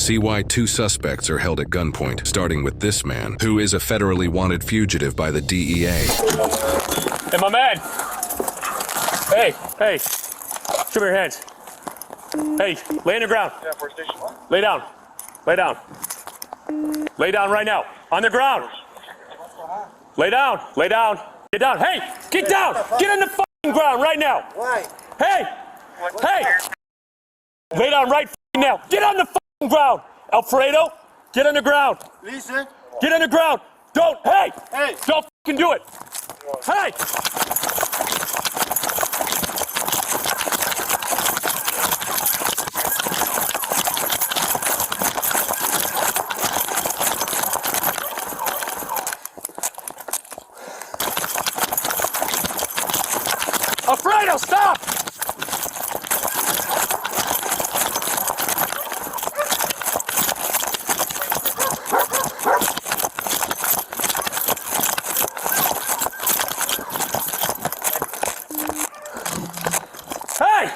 See why 2 suspects are held at gunpoint, starting with this man, who is a federally wanted fugitive by the DEA. Hey, my man! Hey! Show me your hands. Hey, lay on the ground. Lay down. Lay down. Lay down right now. On the ground. Lay down. Lay down. Get down. Hey, get down. Get on the fucking ground right now. Why? Hey. Lay down right now. Get on the fucking ground. Alfredo, get on the ground. Listen. Get on the ground. Don't. Hey. Don't fucking do it. Hey. Alfredo, stop! Hey!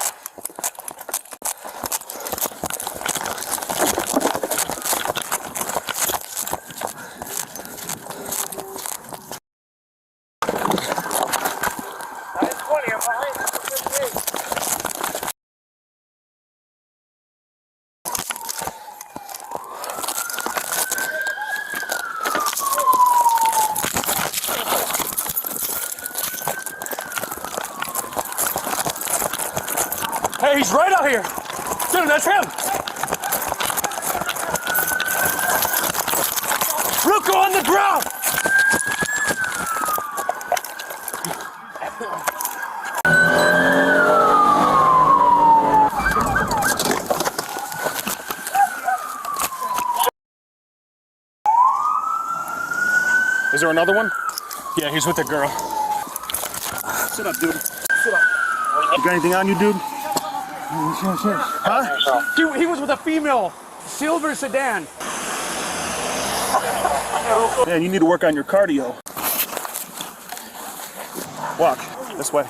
Hey, he's right out here. Dude, that's him. Ruko on the ground. Is there another one? Yeah, he's with the girl. Sit up, dude. Sit up. You got anything on you, dude? Huh? He was with a female silver sedan. Man, you need to work on your cardio. Walk this way.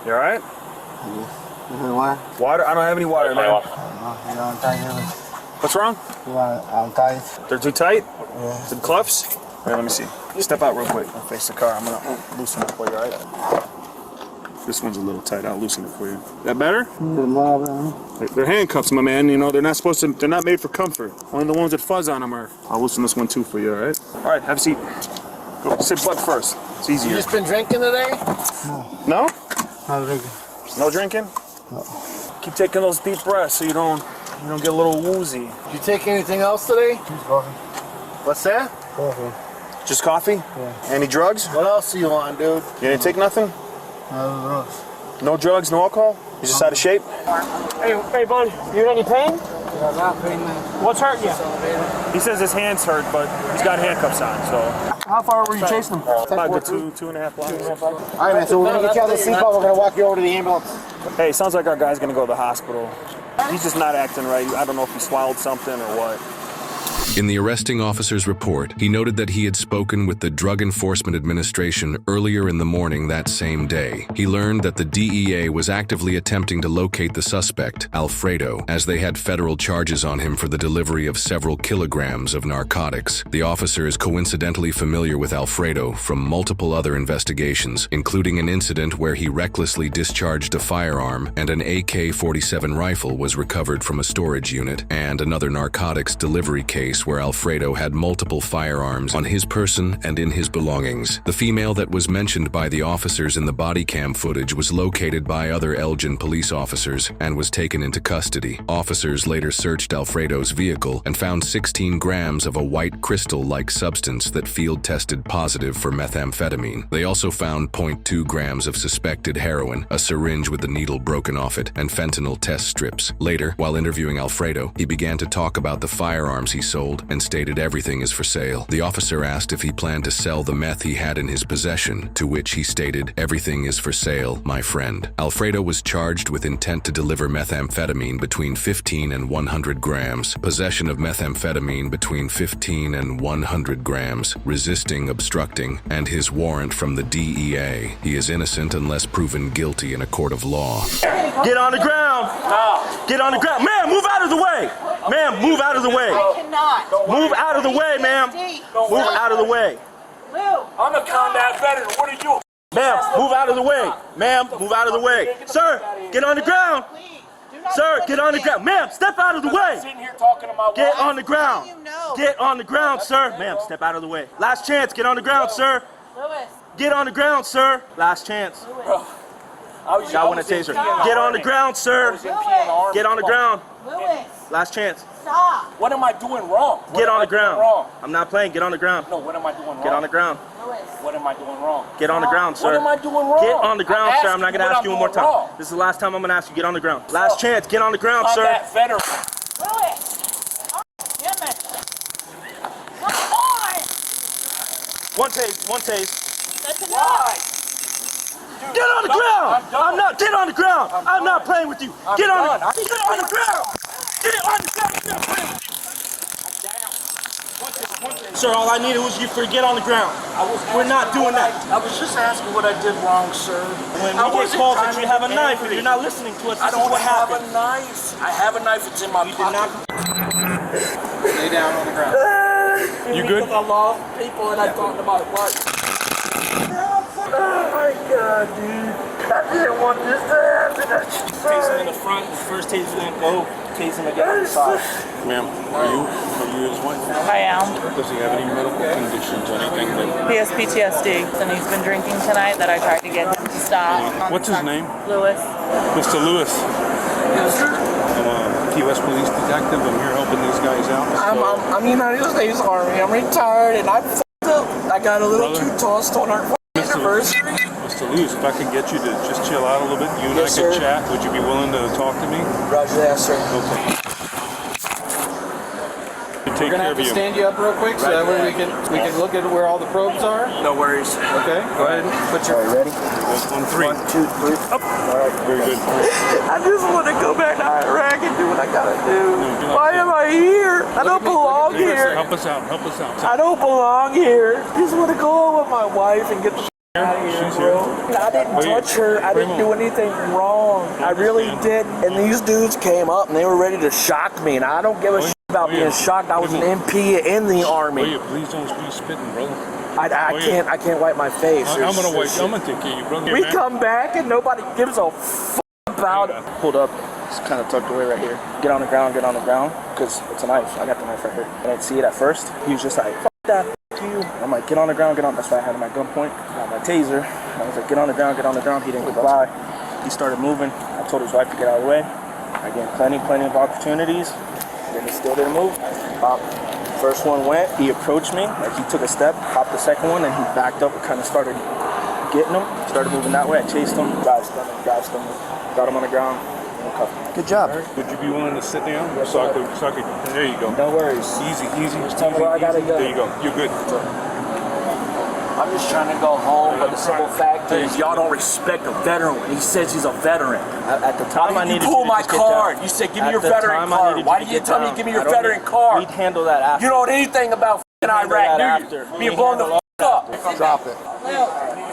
You all right? Water? I don't have any water, man. What's wrong? I'm tight. They're too tight? Yeah. Some cuffs? All right, let me see. Step out real quick. I'll face the car. I'm gonna loosen it for you, all right? This one's a little tight. I'll loosen it for you. That better? They're handcuffs, my man. You know, they're not supposed to, they're not made for comfort. Only the ones that fuzz on them are. I'll loosen this one too for you, all right? All right, have a seat. Go sit butt first. It's easier. You just been drinking today? No? Not drinking. No drinking? No. Keep taking those deep breaths so you don't get a little woozy. Did you take anything else today? Coffee. What's that? Coffee. Just coffee? Yeah. Any drugs? What else do you want, dude? You didn't take nothing? No drugs. No drugs, no alcohol? You just out of shape? Hey, bud, you in any pain? Yeah, not pain, man. What's hurting you? He says his hands hurt, but he's got handcuffs on, so. How far were you chasing him? About good 2.5 blocks. All right, man, so we're going to get you out of the seatbelt. We're going to walk you over to the ambulance. Hey, sounds like our guy's going to go to the hospital. He's just not acting right. I don't know if he swallowed something or what. In the arresting officer's report, he noted that he had spoken with the Drug Enforcement Administration earlier in the morning that same day. He learned that the DEA was actively attempting to locate the suspect, Alfredo, as they had federal charges on him for the delivery of several kilograms of narcotics. The officer is coincidentally familiar with Alfredo from multiple other investigations, including an incident where he recklessly discharged a firearm and an AK-47 rifle was recovered from a storage unit, and another narcotics delivery case where Alfredo had multiple firearms on his person and in his belongings. The female that was mentioned by the officers in the body cam footage was located by other Elgin police officers and was taken into custody. Officers later searched Alfredo's vehicle and found 16 grams of a white crystal-like substance that field tested positive for methamphetamine. They also found 0.2 grams of suspected heroin, a syringe with the needle broken off it, and fentanyl test strips. Later, while interviewing Alfredo, he began to talk about the firearms he sold sold and stated everything is for sale. The officer asked if he planned to sell the meth he had in his possession, to which he stated, "Everything is for sale, my friend." Alfredo was charged with intent to deliver methamphetamine between 15 and 100 grams, possession of methamphetamine between 15 and 100 grams, resisting, obstructing, and his warrant from the DEA. He is innocent unless proven guilty in a court of law. Get on the ground. Get on the ground. Ma'am, move out of the way. Ma'am, move out of the way. I cannot. Move out of the way, ma'am. Move out of the way. I'm a combat veteran. What are you? Ma'am, move out of the way. Ma'am, move out of the way. Sir, get on the ground. Sir, get on the ground. Ma'am, step out of the way. Sitting here talking about Get on the ground. Get on the ground, sir. Ma'am, step out of the way. Last chance. Get on the ground, sir. Lewis. Get on the ground, sir. Last chance. Y'all want a taser. Get on the ground, sir. Get on the ground. Lewis. Last chance. Stop. What am I doing wrong? Get on the ground. Wrong? I'm not playing. Get on the ground. No, what am I doing wrong? Get on the ground. Lewis. What am I doing wrong? Get on the ground, sir. What am I doing wrong? Get on the ground, sir. I'm not going to ask you one more time. Wrong. This is the last time I'm going to ask you. Get on the ground. Last chance. Get on the ground, sir. Combat veteran. Lewis. Damn it. Come on. One taste. One taste. That's enough. Why? Get on the ground. I'm not. Get on the ground. I'm not playing with you. Get on the ground. Get on the ground. Sir, all I needed was you to get on the ground. We're not doing that. I was just asking what I did wrong, sir. When we get calls that you have a knife and you're not listening to us, I this is don't what have happened. a knife. I have a knife. It's in my pocket. Lay down on the ground. You good? Because I love people and I thought about what. Oh my God, dude. I didn't want this to happen. Tase him in the front. The first tase him in go. Tase him again on the side. Ma'am, are you his wife? I am. Does he have any medical conditions or anything? He has PTSD, and he's been drinking tonight that I tried to get him to stop. What's his name? Lewis. Mr. Lewis. I'm a Key West police detective. I'm here helping these guys out. I'm United States Army. I'm retired and I f***ed up. I got a little too tossed on our anniversary. Mr. Lewis, if I could get you to just chill out a little bit, you and Yes, I could sir. chat. Would you be willing to talk to me? Roger that, sir. Okay. Take We're gonna care have of to you. stand you up real quick so that way we can look at where all the probes are. No worries. Okay, go ahead. Put your Ready? On three. 1, 2, 3. Up. Very good. I just want to go back to Iraq and do what I gotta do. No, Why am I here? I don't belong here. Help us out. Help us out. I don't belong here. I just want to go home with my wife and get the out of here, She's bro. here. I didn't touch her. I didn't do anything wrong. I really didn't. And these dudes came up and they were ready to shock me. And I don't give a shit about being shocked. I was an MP in the army. Please don't be spitting, brother. I can't wipe my face. I'm gonna take care of you, brother. We come back and nobody gives a f about it. Hold up. It's kind of tucked away right here. Get on the ground, because it's a knife. I got the knife right here. I didn't see it at first. He was just like, f that, f you. I'm like, get on the ground, get on. That's why I had him at gunpoint. I got my taser. I was like, get on the ground, get on the ground. He didn't comply. He started moving. I told his wife to get out of the way. I gave him plenty of opportunities. Then he still didn't move. Pop. First one went, he approached me, like he took a step, popped the second one, and he backed up and kind of started getting him. Started moving that way. I chased him, grabbed him, got him on the ground, and cuffed him. Good job. Would you be willing to sit down? So I could, there you go. No worries. Easy. Just tell me where I gotta go. There you go. You're good. I'm just trying to go home, but the simple fact is, y'all don't respect a veteran when he says he's a veteran. At the time, I needed you pull to my just get card. down. You said, give me At your the veteran time, I card. needed Why to did you get tell me down. to give me your I don't veteran need- card? We'd handle that after. You don't know anything about f***ing handle Iraq, that do after. you? We Being blown the handle f*** up. drop it.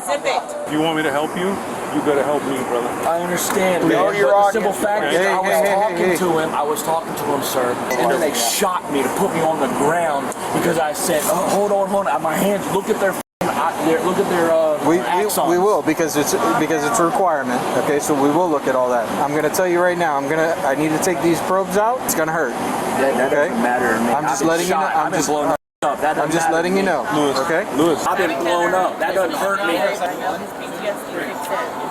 Zip it. If you want me to help you, you gotta help me, brother. I understand, No, man. you're But the on. simple fact is, Hey, I was hey, talking to him. I was talking to him, sir. And then they shot me to put me on the ground because I said, oh, hold on. My hands, look at their axons. We will because it's a requirement. Okay, so we will look at all that. I'm gonna tell you right now. I need to take these probes out. It's gonna hurt. That doesn't matter to me. I'm just letting you know. I've been blown up. That I'm doesn't just matter letting to you me. know. Lewis. Okay. Lewis. I've been blown up. That doesn't hurt me. His PTSD kicks in.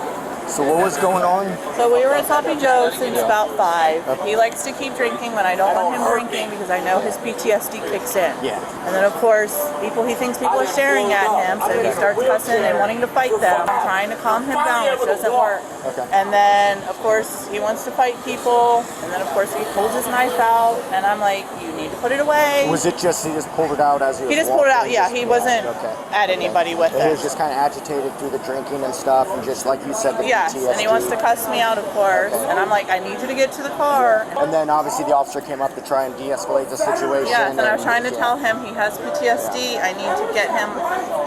So what was going on? So we were at Sloppy Joe since about 5. He likes to keep drinking when I don't want him drinking because I know his PTSD kicks in. Yeah. And then of course, people are staring at him, so he starts cussing and wanting to fight them. I'm trying to calm him down, which doesn't work. Okay. And then of course he wants to fight people, and then of course he pulls his knife out, and I'm like, you need to put it away. Was it just he just pulled it out as he was He just pulled it out, walking? yeah. He wasn't at anybody with And he it. was just kind of agitated through the drinking and stuff, and just like you said, the Yes, PTSD. and he wants to cuss me out, of course. And I'm like, I need you to get to the car. And then obviously the officer came up to try and de-escalate the situation. Yes, and I was trying to tell him he has PTSD. I need to get him,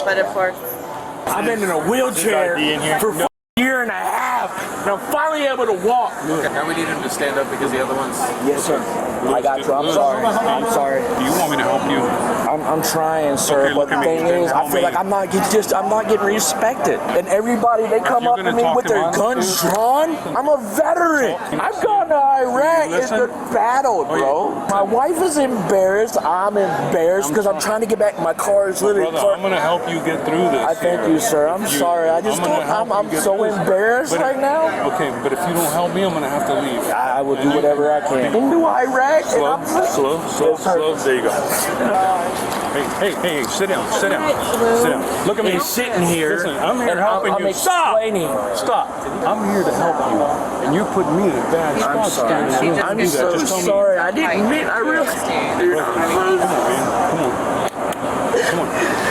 but of course. I've been in a wheelchair for a year and a half, and I'm finally able to walk. Okay, now we need him to stand up because the other one's... Yes, sir. I got you. I'm sorry. I'm sorry. Do you want me to help you? I'm trying, sir. Okay, but the thing is, I feel like I'm not getting respected. And everybody, they come up to me with their guns drawn. I'm a veteran. I've gone to Iraq. It's been battled, bro. My wife is embarrassed. I'm embarrassed because I'm trying to get back. My car is literally... Brother, I'm going to help you get through this. I thank you, sir. I'm sorry. I just don't... I'm so embarrassed right now. Okay, but if you don't help me, I'm going to have to leave. I will do whatever I can. Into Iraq. Slow. There you go. Hey, sit down. Look at me. He's sitting here. Listen, I'm here helping you. Stop. I'm here to help you. And you put me in a bad spot. I'm sorry. I'm so sorry. I didn't mean. I really. Come on.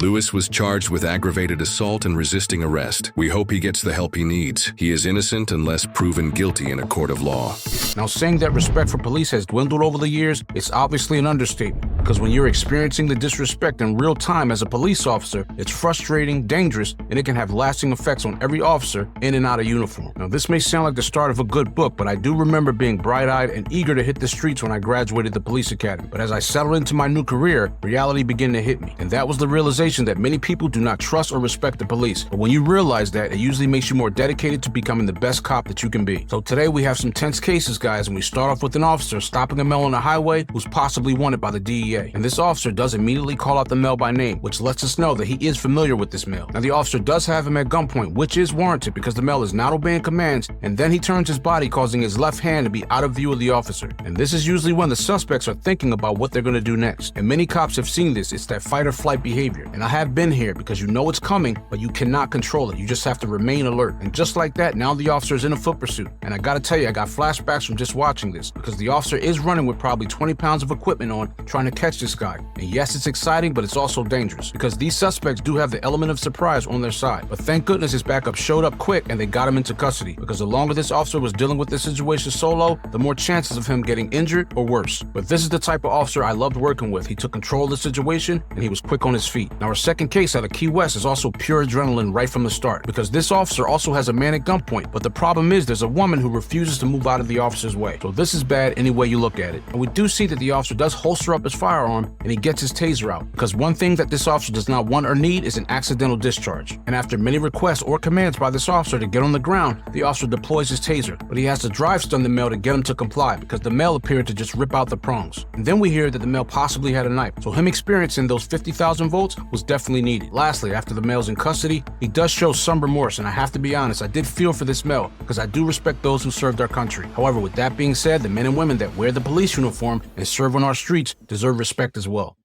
Lewis was charged with aggravated assault and resisting arrest. We hope he gets the help he needs. He is innocent unless proven guilty in a court of law. Now, saying that respect for police has dwindled over the years, it's obviously an understatement. Because when you're experiencing the disrespect in real time as a police officer, it's frustrating, dangerous, and it can have lasting effects on every officer in and out of uniform. Now, this may sound like the start of a good book, but I do remember being bright-eyed and eager to hit the streets when I graduated the police academy. But as I settled into my new career, reality began to hit me. And that was the realization that many people do not trust or respect the police. But when you realize that, it usually makes you more dedicated to becoming the best cop that you can be. So today we have some tense cases, guys, and we start off with an officer stopping a male on the highway who's possibly wanted by the DEA. And this officer does immediately call out the male by name, which lets us know that he is familiar with this male. Now, the officer does have him at gunpoint, which is warranted because the male is not obeying commands, and then he turns his body, causing his left hand to be out of view of the officer. And this is usually when the suspects are thinking about what they're going to do next. And many cops have seen this. It's that fight or flight behavior. And I have been here because you know it's coming, but you cannot control it. You just have to remain alert. And just like that, now the officer is in a foot pursuit. And I gotta tell you, I got flashbacks from just watching this because the officer is running with probably 20 pounds of equipment on, trying to catch this guy. And yes, it's exciting, but it's also dangerous because these suspects do have the element of surprise on their side. But thank goodness his backup showed up quick and they got him into custody, because the longer this officer was dealing with this situation solo, the more chances of him getting injured or worse. But this is the type of officer I loved working with. He took control of the situation and he was quick on his feet. Now, our second case out of Key West is also pure adrenaline right from the start, because this officer also has a man at gunpoint, but the problem is there's a woman who refuses to move out of the officer's way. So this is bad any way you look at it. And we do see that the officer does holster up his firearm and he gets his taser out, because one thing that this officer does not want or need is an accidental discharge. And after many requests or commands by this officer to get on the ground, the officer deploys his taser, but he has to drive stun the male to get him to comply, because the male appeared to just rip out the prongs. And then we hear that the male possibly had a knife, so him experiencing those 50,000 volts was definitely needed. Lastly, after the male's in custody, he does show some remorse, and I have to be honest, I did feel for this male, because I do respect those who served our country. However, with that being said, the men and women that wear the police uniform and serve on our streets deserve respect as well.